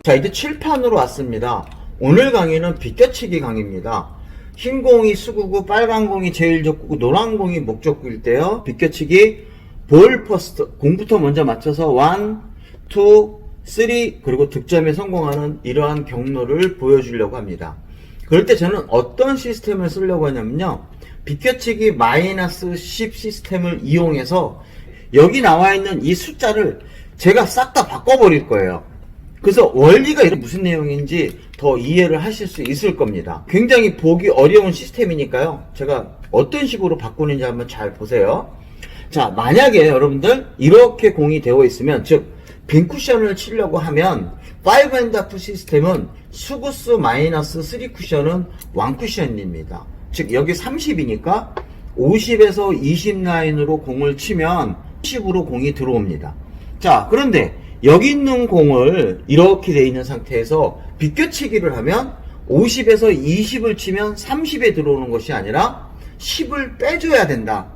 자, 이제 칠판으로 왔습니다. 오늘 강의는 비껴치기 강의입니다. 흰 공이 수구고 빨간 공이 제일 적구고 노란 공이 목적구일 때요. 비껴치기 볼 퍼스트 공부터 먼저 맞춰서 1, 2, 3 그리고 득점에 성공하는 이러한 경로를 보여주려고 합니다. 그럴 때 저는 어떤 시스템을 쓰려고 하냐면요. 비껴치기 마이너스 10 시스템을 이용해서 여기 나와 있는 이 숫자를 제가 싹 다 바꿔버릴 거예요. 그래서 원리가 무슨 내용인지 더 이해를 하실 수 있을 겁니다. 굉장히 보기 어려운 시스템이니까요. 제가 어떤 식으로 바꾸는지 한번 잘 보세요. 자, 만약에 여러분들 이렇게 공이 되어 있으면, 즉 빈 쿠션을 치려고 하면 5&1 시스템은 수구수 마이너스 3 쿠션은 1 쿠션입니다. 즉 여기 30이니까 50에서 20 라인으로 공을 치면 10으로 공이 들어옵니다. 자, 그런데 여기 있는 공을 이렇게 되어 있는 상태에서 비껴치기를 하면 50에서 20을 치면 30에 들어오는 것이 아니라 10을 빼줘야 된다.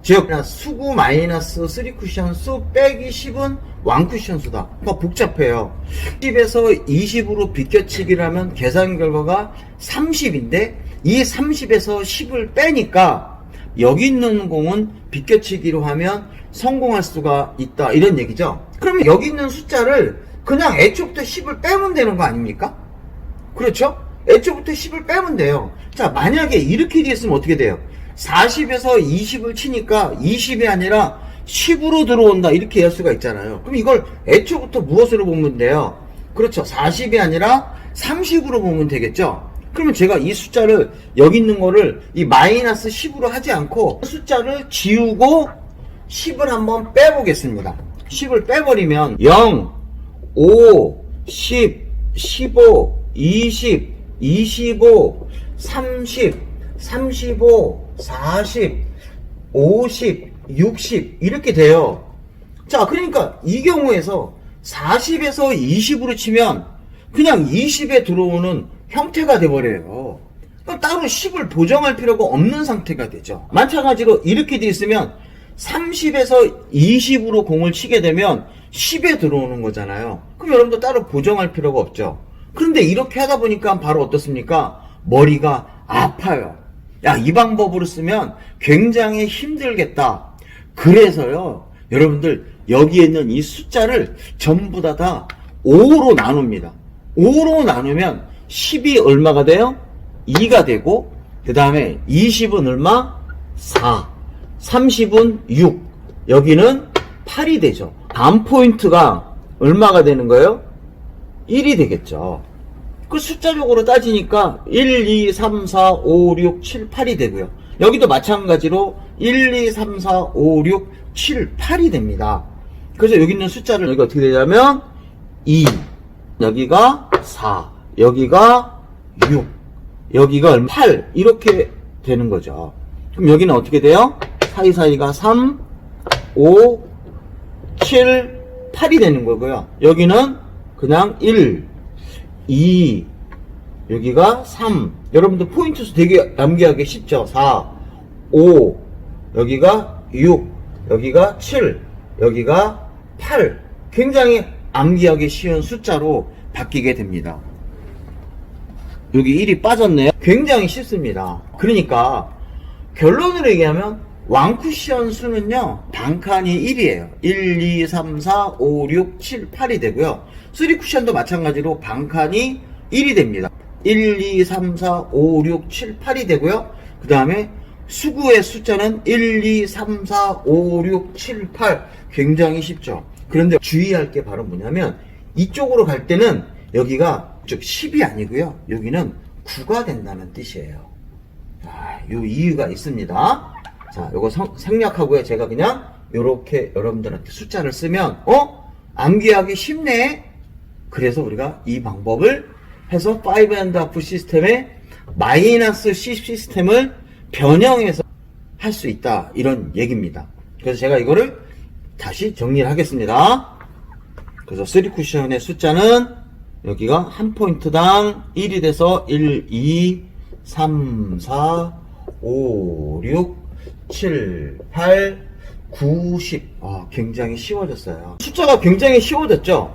즉 수구 마이너스 3 쿠션 수 빼기 10은 1 쿠션 수다. 그러니까 복잡해요. 10에서 20으로 비껴치기를 하면 계산 결과가 30인데 이 30에서 10을 빼니까 여기 있는 공은 비껴치기로 하면 성공할 수가 있다, 이런 얘기죠. 그러면 여기 있는 숫자를 그냥 애초부터 10을 빼면 되는 거 아닙니까? 그렇죠? 애초부터 10을 빼면 돼요. 자, 만약에 이렇게 됐으면 어떻게 돼요? 40에서 20을 치니까 20이 아니라 10으로 들어온다, 이렇게 할 수가 있잖아요. 그럼 이걸 애초부터 무엇으로 보면 돼요? 그렇죠. 40이 아니라 30으로 보면 되겠죠. 그러면 제가 이 숫자를 여기 있는 거를 이 마이너스 10으로 하지 않고 숫자를 지우고 10을 한번 빼보겠습니다. 10을 빼버리면 0, 5, 10, 15, 20, 25, 30, 35, 40, 50, 60 이렇게 돼요. 자, 그러니까 이 경우에서 40에서 20으로 치면 그냥 20에 들어오는 형태가 돼버려요. 그럼 따로 10을 보정할 필요가 없는 상태가 되죠. 마찬가지로 이렇게 돼 있으면 30에서 20으로 공을 치게 되면 10에 들어오는 거잖아요. 그럼 여러분도 따로 보정할 필요가 없죠. 그런데 이렇게 하다 보니까 바로 어떻습니까? 머리가 아파요. 야, 이 방법으로 쓰면 굉장히 힘들겠다. 그래서요, 여러분들 여기에 있는 이 숫자를 전부 다 5로 나눕니다. 5로 나누면 10이 얼마가 돼요? 2가 되고, 그 다음에 20은 얼마? 4. 30은 6. 여기는 8이 되죠. 다음 포인트가 얼마가 되는 거예요? 1이 되겠죠. 그 숫자적으로 따지니까 1, 2, 3, 4, 5, 6, 7, 8이 되고요. 여기도 마찬가지로 1, 2, 3, 4, 5, 6, 7, 8이 됩니다. 그래서 여기 있는 숫자를 여기가 어떻게 되냐면 2, 여기가 4, 여기가 6, 여기가 8 이렇게 되는 거죠. 그럼 여기는 어떻게 돼요? 사이사이가 3, 5, 7, 8이 되는 거고요. 여기는 그냥 1, 2, 여기가 3. 여러분들 포인트 수 되게 암기하기 쉽죠? 4, 5, 여기가 6, 여기가 7, 여기가 8. 굉장히 암기하기 쉬운 숫자로 바뀌게 됩니다. 여기 1이 빠졌네요. 굉장히 쉽습니다. 그러니까 결론으로 얘기하면 왕쿠션 수는요, 단칸이 1이에요. 1, 2, 3, 4, 5, 6, 7, 8이 되고요. 3쿠션도 마찬가지로 반칸이 1이 됩니다. 1, 2, 3, 4, 5, 6, 7, 8이 되고요. 그 다음에 수구의 숫자는 1, 2, 3, 4, 5, 6, 7, 8. 굉장히 쉽죠. 그런데 주의할 게 바로 뭐냐면 이쪽으로 갈 때는 여기가 즉 10이 아니고요. 여기는 9가 된다는 뜻이에요. 요 이유가 있습니다. 자, 요거 생략하고요. 제가 그냥 요렇게 여러분들한테 숫자를 쓰면 암기하기 쉽네. 그래서 우리가 이 방법을 해서 5&1 시스템의 마이너스 10 시스템을 변형해서 할 수 있다, 이런 얘기입니다. 그래서 제가 이거를 다시 정리를 하겠습니다. 그래서 3쿠션의 숫자는 여기가 한 포인트당 1이 돼서 1, 2, 3, 4, 5, 6, 7, 8, 9, 10. 굉장히 쉬워졌어요. 숫자가 굉장히 쉬워졌죠?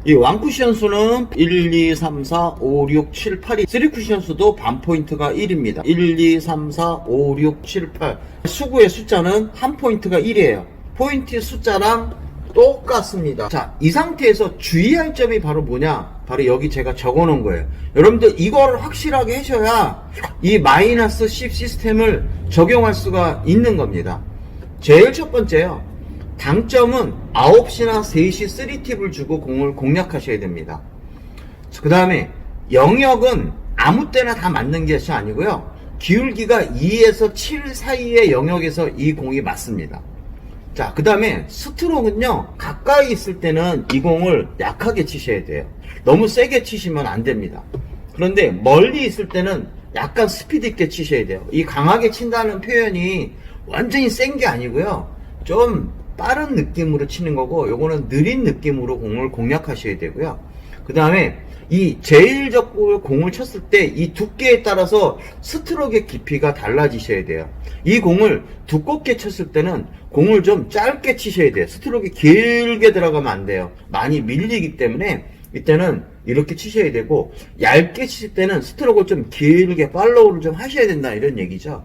이 왕쿠션 수는 1, 2, 3, 4, 5, 6, 7, 8이 3쿠션 수도 반 포인트가 1입니다. 1, 2, 3, 4, 5, 6, 7, 8 수구의 숫자는 한 포인트가 1이에요. 포인트 숫자랑 똑같습니다. 자, 이 상태에서 주의할 점이 바로 뭐냐? 바로 여기 제가 적어 놓은 거예요. 여러분들 이거를 확실하게 하셔야 이 마이너스 10 시스템을 적용할 수가 있는 겁니다. 제일 첫 번째요. 당점은 9시나 3시 3팁을 주고 공을 공략하셔야 됩니다. 그 다음에 영역은 아무 때나 다 맞는 것이 아니고요. 기울기가 2에서 7 사이의 영역에서 이 공이 맞습니다. 자, 그 다음에 스트로크는요, 가까이 있을 때는 이 공을 약하게 치셔야 돼요. 너무 세게 치시면 안 됩니다. 그런데 멀리 있을 때는 약간 스피드 있게 치셔야 돼요. 이 강하게 친다는 표현이 완전히 센 게 아니고요. 좀 빠른 느낌으로 치는 거고, 요거는 느린 느낌으로 공을 공략하셔야 되고요. 그 다음에 이 제일적 공을 쳤을 때 이 두께에 따라서 스트로크의 깊이가 달라지셔야 돼요. 이 공을 두껍게 쳤을 때는 공을 좀 짧게 치셔야 돼요. 스트로크가 길게 들어가면 안 돼요. 많이 밀리기 때문에 이때는 이렇게 치셔야 되고, 얇게 치실 때는 스트로크를 좀 길게 팔로우를 좀 하셔야 된다, 이런 얘기죠.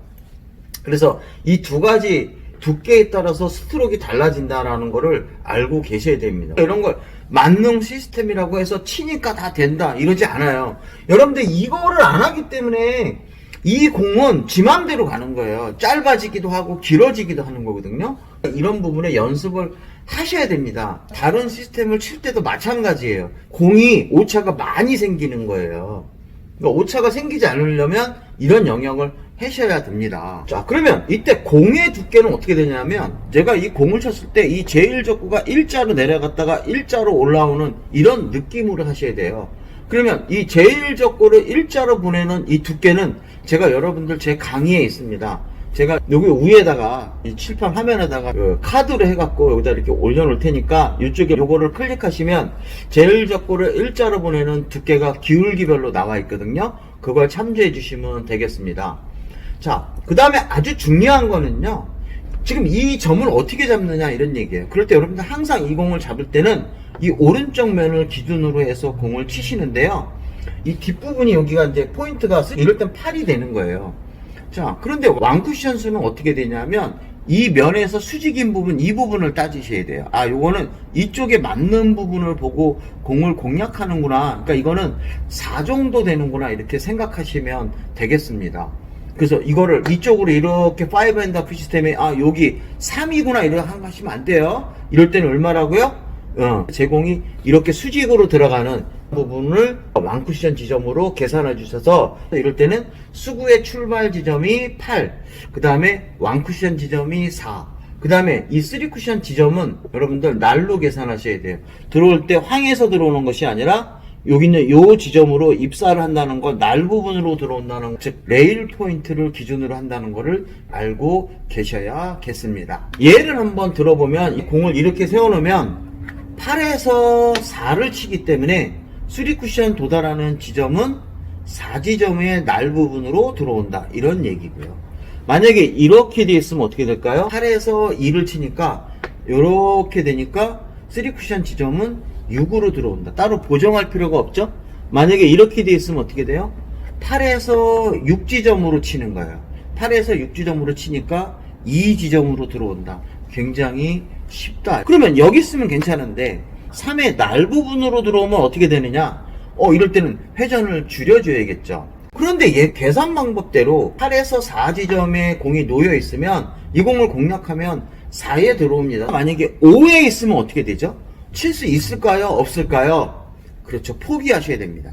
그래서 이 두 가지 두께에 따라서 스트로크가 달라진다라는 거를 알고 계셔야 됩니다. 이런 걸 만능 시스템이라고 해서 치니까 다 된다 이러지 않아요. 여러분들 이거를 안 하기 때문에 이 공은 지 맘대로 가는 거예요. 짧아지기도 하고 길어지기도 하는 거거든요. 이런 부분에 연습을 하셔야 됩니다. 다른 시스템을 칠 때도 마찬가지예요. 공이 오차가 많이 생기는 거예요. 그러니까 오차가 생기지 않으려면 이런 영역을 하셔야 됩니다. 자, 그러면 이때 공의 두께는 어떻게 되냐면, 제가 이 공을 쳤을 때 이 제일적구가 일자로 내려갔다가 일자로 올라오는 이런 느낌으로 하셔야 돼요. 그러면 이 제일적구를 일자로 보내는 이 두께는 제가 여러분들 제 강의에 있습니다. 제가 여기 위에다가 이 칠판 화면에다가 카드로 해갖고 여기다 이렇게 올려놓을 테니까 이쪽에 요거를 클릭하시면 제일적구를 일자로 보내는 두께가 기울기별로 나와 있거든요. 그걸 참조해 주시면 되겠습니다. 자, 그 다음에 아주 중요한 거는요, 지금 이 점을 어떻게 잡느냐 이런 얘기예요. 그럴 때 여러분들 항상 이 공을 잡을 때는 이 오른쪽 면을 기준으로 해서 공을 치시는데요, 이 뒷부분이 여기가 이제 포인트가 이럴 땐 8이 되는 거예요. 자, 그런데 왕쿠션 수는 어떻게 되냐면 이 면에서 수직인 부분, 이 부분을 따지셔야 돼요. 아, 요거는 이쪽에 맞는 부분을 보고 공을 공략하는구나. 그러니까 이거는 4 정도 되는구나. 이렇게 생각하시면 되겠습니다. 그래서 이거를 이쪽으로 이렇게 5&하프 시스템에 여기 3이구나 이렇게 하시면 안 돼요. 이럴 때는 얼마라고요? 제공이 이렇게 수직으로 들어가는 부분을 왕쿠션 지점으로 계산해 주셔서, 이럴 때는 수구의 출발 지점이 8, 그 다음에 왕쿠션 지점이 4, 그 다음에 이 3쿠션 지점은 여러분들 날로 계산하셔야 돼요. 들어올 때 황에서 들어오는 것이 아니라 여기 있는 요 지점으로 입사를 한다는 건 날 부분으로 들어온다는 것, 즉 레일 포인트를 기준으로 한다는 거를 알고 계셔야겠습니다. 예를 한번 들어보면 이 공을 이렇게 세워놓으면 8에서 4를 치기 때문에 3쿠션 도달하는 지점은 4지점의 날 부분으로 들어온다, 이런 얘기고요. 만약에 이렇게 돼 있으면 어떻게 될까요? 8에서 2를 치니까 이렇게 되니까 3쿠션 지점은 6으로 들어온다. 따로 보정할 필요가 없죠? 만약에 이렇게 돼 있으면 어떻게 돼요? 8에서 6지점으로 치는 거예요. 8에서 6지점으로 치니까 2지점으로 들어온다. 굉장히 쉽다. 그러면 여기 있으면 괜찮은데 3의 날 부분으로 들어오면 어떻게 되느냐? 이럴 때는 회전을 줄여줘야겠죠. 그런데 얘 계산 방법대로 8에서 4지점에 공이 놓여 있으면 이 공을 공략하면 4에 들어옵니다. 만약에 5에 있으면 어떻게 되죠? 칠 수 있을까요? 없을까요? 그렇죠. 포기하셔야 됩니다.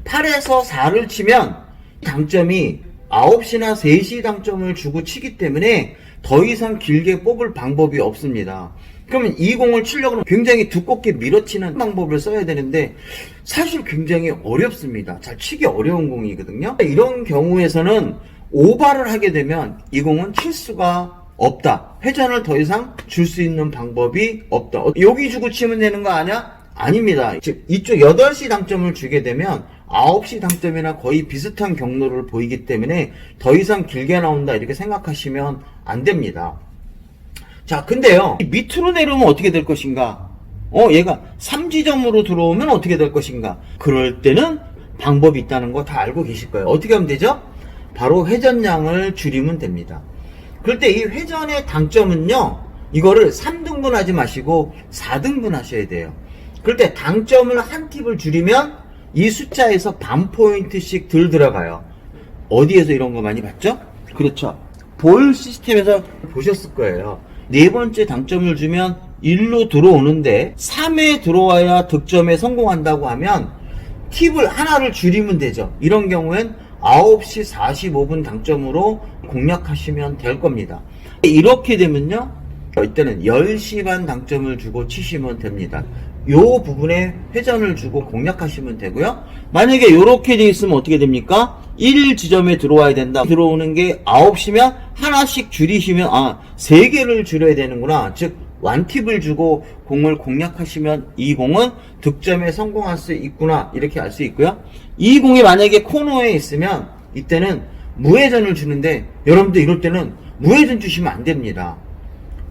8에서 4를 치면 당점이 9시나 3시 당점을 주고 치기 때문에 더 이상 길게 뽑을 방법이 없습니다. 그러면 이 공을 치려고 하면 굉장히 두껍게 밀어치는 방법을 써야 되는데 사실 굉장히 어렵습니다. 잘 치기 어려운 공이거든요. 이런 경우에서는 오바를 하게 되면 이 공은 칠 수가 없다. 회전을 더 이상 줄 수 있는 방법이 없다. 여기 주고 치면 되는 거 아니야? 아닙니다. 즉 이쪽 8시 당점을 주게 되면 9시 당점이나 거의 비슷한 경로를 보이기 때문에 더 이상 길게 나온다 이렇게 생각하시면 안 됩니다. 자, 근데요, 밑으로 내려오면 어떻게 될 것인가? 얘가 3지점으로 들어오면 어떻게 될 것인가? 그럴 때는 방법이 있다는 거 다 알고 계실 거예요. 어떻게 하면 되죠? 바로 회전량을 줄이면 됩니다. 그럴 때 이 회전의 당점은요, 이거를 3등분 하지 마시고 4등분 하셔야 돼요. 그럴 때 당점을 한 팁을 줄이면 이 숫자에서 반 포인트씩 덜 들어가요. 어디에서 이런 거 많이 봤죠? 그렇죠. 볼 시스템에서 보셨을 거예요. 네 번째 당점을 주면 1로 들어오는데 3에 들어와야 득점에 성공한다고 하면 팁을 하나를 줄이면 되죠. 이런 경우엔 9시 45분 당점으로 공략하시면 될 겁니다. 이렇게 되면요, 이때는 10시 반 당점을 주고 치시면 됩니다. 요 부분에 회전을 주고 공략하시면 되고요. 만약에 이렇게 되어 있으면 어떻게 됩니까? 1지점에 들어와야 된다. 들어오는 게 9시면 하나씩 줄이시면 3개를 줄여야 되는구나. 즉 완팁을 주고 공을 공략하시면 이 공은 득점에 성공할 수 있구나, 이렇게 알 수 있고요. 이 공이 만약에 코너에 있으면 이때는 무회전을 주는데, 여러분들 이럴 때는 무회전 주시면 안 됩니다.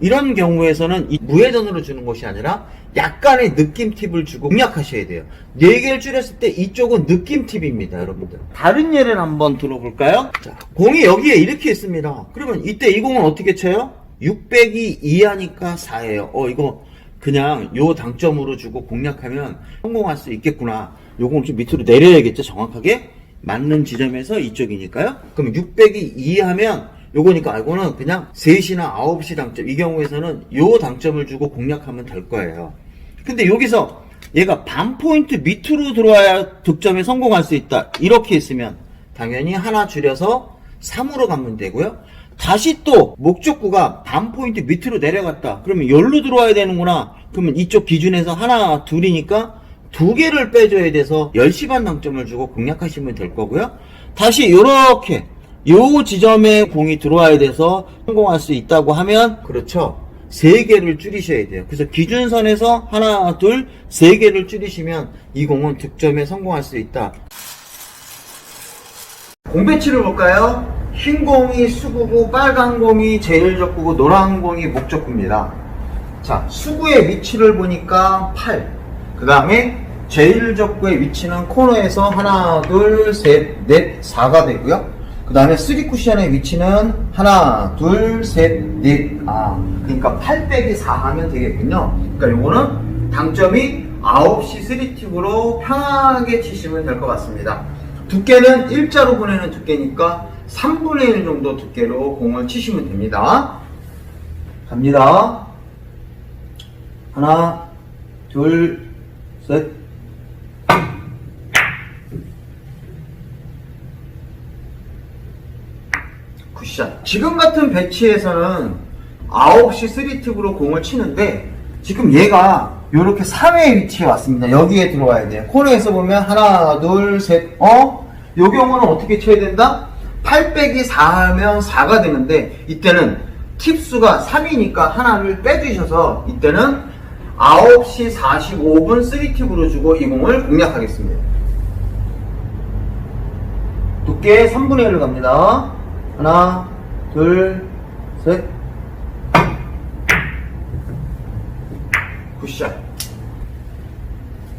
이런 경우에서는 이 무회전으로 주는 것이 아니라 약간의 느낌 팁을 주고 공략하셔야 돼요. 4개를 줄였을 때 이쪽은 느낌 팁입니다, 여러분들. 다른 예를 한번 들어볼까요? 자, 공이 여기에 이렇게 있습니다. 그러면 이때 이 공은 어떻게 쳐요? 600이 2하니까 4예요. 이거 그냥 요 당점으로 주고 공략하면 성공할 수 있겠구나. 요건 좀 밑으로 내려야겠죠, 정확하게. 맞는 지점에서 이쪽이니까요. 그럼 600이 2하면 요거니까 이거는 그냥 3시나 9시 당점, 이 경우에서는 요 당점을 주고 공략하면 될 거예요. 근데 여기서 얘가 반 포인트 밑으로 들어와야 득점에 성공할 수 있다, 이렇게 있으면 당연히 하나 줄여서 3으로 가면 되고요. 다시 또 목적구가 반 포인트 밑으로 내려갔다, 그러면 열로 들어와야 되는구나. 그러면 이쪽 기준에서 하나 둘이니까 2개를 빼줘야 돼서 10시 반 당점을 주고 공략하시면 될 거고요. 다시 요렇게 요 지점에 공이 들어와야 돼서 성공할 수 있다고 하면, 그렇죠, 3개를 줄이셔야 돼요. 그래서 기준선에서 하나 둘 3개를 줄이시면 이 공은 득점에 성공할 수 있다. 공 배치를 볼까요? 흰 공이 수구고 빨간 공이 제일적구고 노란 공이 목적구입니다. 자, 수구의 위치를 보니까 8, 그 다음에 제일적구의 위치는 코너에서 하나 둘 셋 넷 4가 되고요. 그 다음에 3쿠션의 위치는 하나 둘 셋 넷, 그러니까 8 빼기 4 하면 되겠군요. 그러니까 요거는 당점이 9시 3팁으로 편하게 치시면 될 것 같습니다. 두께는 일자로 보내는 두께니까 3분의 1 정도 두께로 공을 치시면 됩니다. 갑니다. 하나, 둘, 셋. 굿샷. 지금 같은 배치에서는 9시 3팁으로 공을 치는데, 지금 얘가 이렇게 3의 위치에 왔습니다. 여기에 들어와야 돼요. 코너에서 보면 하나, 둘, 셋, 요 경우는 어떻게 쳐야 된다? 8 빼기 4 하면 4가 되는데, 이때는 팁수가 3이니까 하나를 빼주셔서 이때는 9시 45분 3팁으로 주고 이 공을 공략하겠습니다. 두께 3분의 1로 갑니다. 하나, 둘, 셋. 굿샷.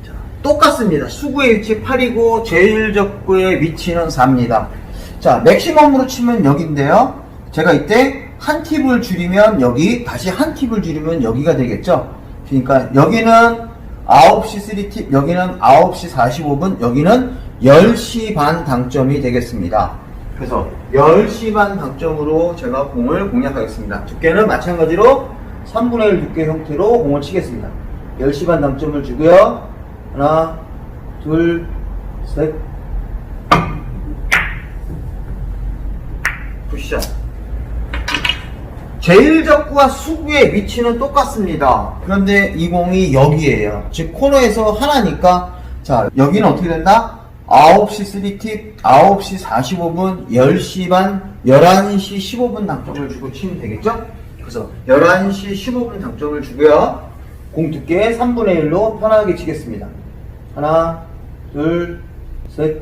자, 똑같습니다. 수구의 위치 8이고 제일적구의 위치는 4입니다. 자, 맥시멈으로 치면 여기인데요. 제가 이때 한 팁을 줄이면 여기, 다시 한 팁을 줄이면 여기가 되겠죠. 그러니까 여기는 9시 3팁, 여기는 9시 45분, 여기는 10시 반 당점이 되겠습니다. 그래서 10시 반 당점으로 제가 공을 공략하겠습니다. 두께는 마찬가지로 3분의 1 두께 형태로 공을 치겠습니다. 10시 반 당점을 주고요. 하나, 둘, 셋. 굿샷. 제일적구와 수구의 위치는 똑같습니다. 그런데 이 공이 여기에요. 즉 코너에서 하나니까, 자, 여기는 어떻게 된다? 9시 3팁, 9시 45분, 10시 반, 11시 15분 당점을 주고 치면 되겠죠? 그래서 11시 15분 당점을 주고요. 공 두께 3분의 1로 편하게 치겠습니다. 하나, 둘, 셋.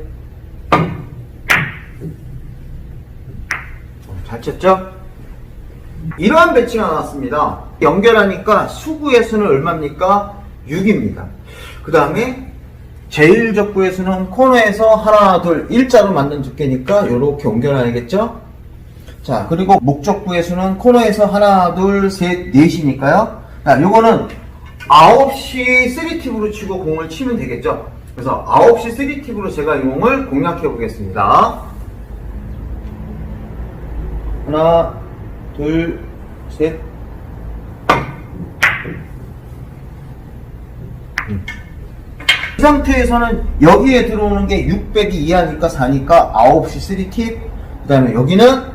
잘 쳤죠? 이러한 배치가 나왔습니다. 연결하니까 수구의 수는 얼마입니까? 6입니다. 그 다음에 제1적구에서는 코너에서 하나, 둘, 일자로 만든 두께니까 이렇게 옮겨놔야겠죠? 자, 그리고 목적구에서는 코너에서 하나, 둘, 셋, 넷이니까요. 자, 요거는 9시 3팁으로 치고 공을 치면 되겠죠? 그래서 9시 3팁으로 제가 이 공을 공략해 보겠습니다. 하나, 둘, 셋. 이 상태에서는 여기에 들어오는 게 600이 이하니까 4니까 9시 3팁. 그 다음에 여기는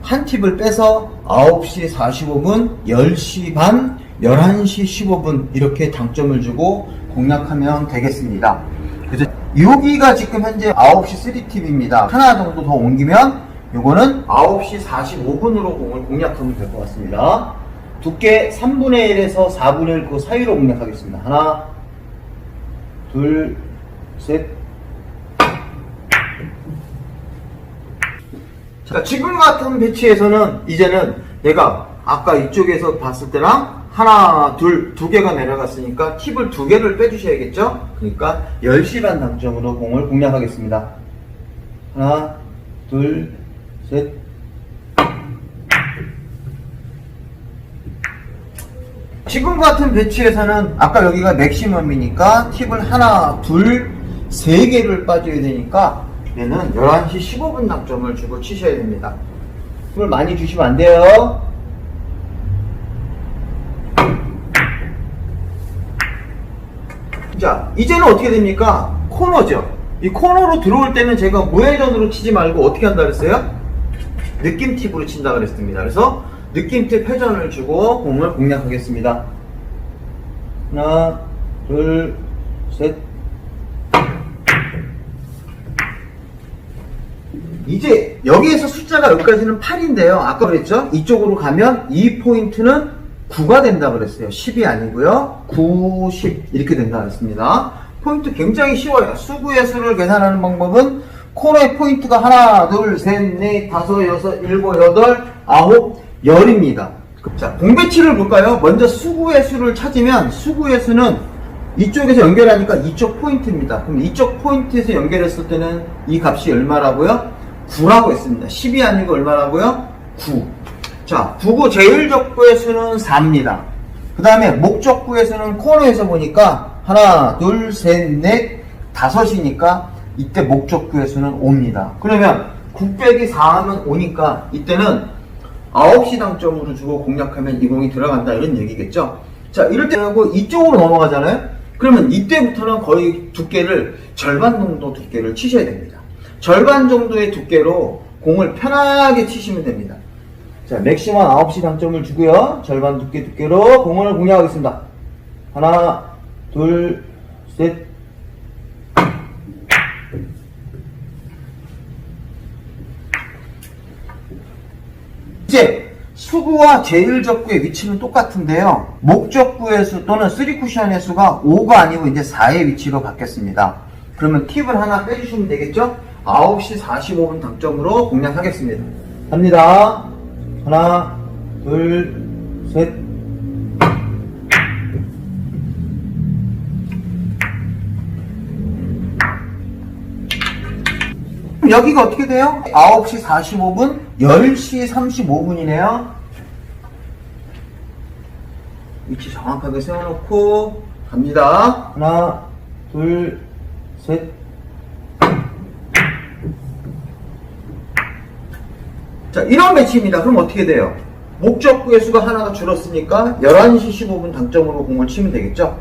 한 팁을 빼서 9시 45분, 10시 반, 11시 15분 이렇게 당점을 주고 공략하면 되겠습니다. 그래서 여기가 지금 현재 9시 3팁입니다. 하나 정도 더 옮기면 요거는 9시 45분으로 공을 공략하면 될 것 같습니다. 두께 3분의 1에서 4분의 1 그 사이로 공략하겠습니다. 하나, 둘, 셋. 자, 지금 같은 배치에서는 이제는 내가 아까 이쪽에서 봤을 때랑 하나, 둘, 두 개가 내려갔으니까 팁을 두 개를 빼주셔야겠죠? 그러니까 10시 반 당점으로 공을 공략하겠습니다. 하나, 둘, 셋. 지금 같은 배치에서는 아까 여기가 맥시멈이니까 팁을 하나, 둘, 세 개를 빠져야 되니까 얘는 11시 15분 당점을 주고 치셔야 됩니다. 팁을 많이 주시면 안 돼요. 자, 이제는 어떻게 됩니까? 코너죠. 이 코너로 들어올 때는 제가 무회전으로 치지 말고 어떻게 한다 그랬어요? 느낌 팁으로 친다 그랬습니다. 그래서 느낌 팁 회전을 주고 공을 공략하겠습니다. 하나, 둘, 셋. 이제 여기에서 숫자가 여기까지는 8인데요. 아까 그랬죠? 이쪽으로 가면 이 포인트는 9가 된다 그랬어요. 10이 아니고요. 9, 10 이렇게 된다 그랬습니다. 포인트 굉장히 쉬워요. 수구의 수를 계산하는 방법은 코너의 포인트가 하나, 둘, 셋, 넷, 다섯, 여섯, 일곱, 여덟, 아홉, 열입니다. 자, 공배치를 볼까요? 먼저 수구의 수를 찾으면 수구의 수는 이쪽에서 연결하니까 이쪽 포인트입니다. 그럼 이쪽 포인트에서 연결했을 때는 이 값이 얼마라고요? 9라고 했습니다. 10이 아니고 얼마라고요? 9. 자, 부구 제1적구의 수는 4입니다. 그 다음에 목적구에서는 코너에서 보니까 하나, 둘, 셋, 넷, 5이니까 이때 목적구의 수는 5입니다. 그러면 9 빼기 4 하면 5니까 이때는 9시 당점으로 주고 공략하면 이 공이 들어간다 이런 얘기겠죠. 자, 이럴 때 하고 이쪽으로 넘어가잖아요. 그러면 이때부터는 거의 두께를 절반 정도 두께를 치셔야 됩니다. 절반 정도의 두께로 공을 편하게 치시면 됩니다. 자, 맥시멈 9시 당점을 주고요. 절반 두께로 공을 공략하겠습니다. 하나, 둘, 셋. 이제 수구와 제1적구의 위치는 똑같은데요. 목적구의 수 또는 3쿠션의 수가 5가 아니고 이제 4의 위치로 바뀌었습니다. 그러면 팁을 하나 빼주시면 되겠죠? 9시 45분 당점으로 공략하겠습니다. 갑니다. 하나, 둘, 셋. 여기가 어떻게 돼요? 9시 45분, 10시 35분이네요. 위치 정확하게 세워놓고 갑니다. 하나, 둘, 셋. 자, 이런 배치입니다. 그럼 어떻게 돼요? 목적구의 수가 하나가 줄었으니까 11시 15분 당점으로 공을 치면 되겠죠?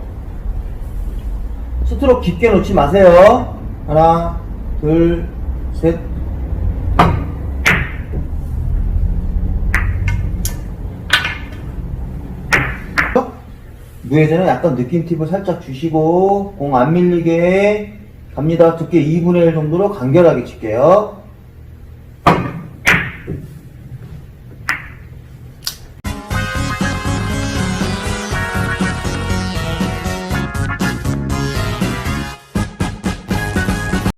스트로크 깊게 놓지 마세요. 하나, 둘, 셋. 무회전은 약간 느낌 팁을 살짝 주시고 공 안 밀리게 갑니다. 두께 2분의 1 정도로 간결하게 칠게요.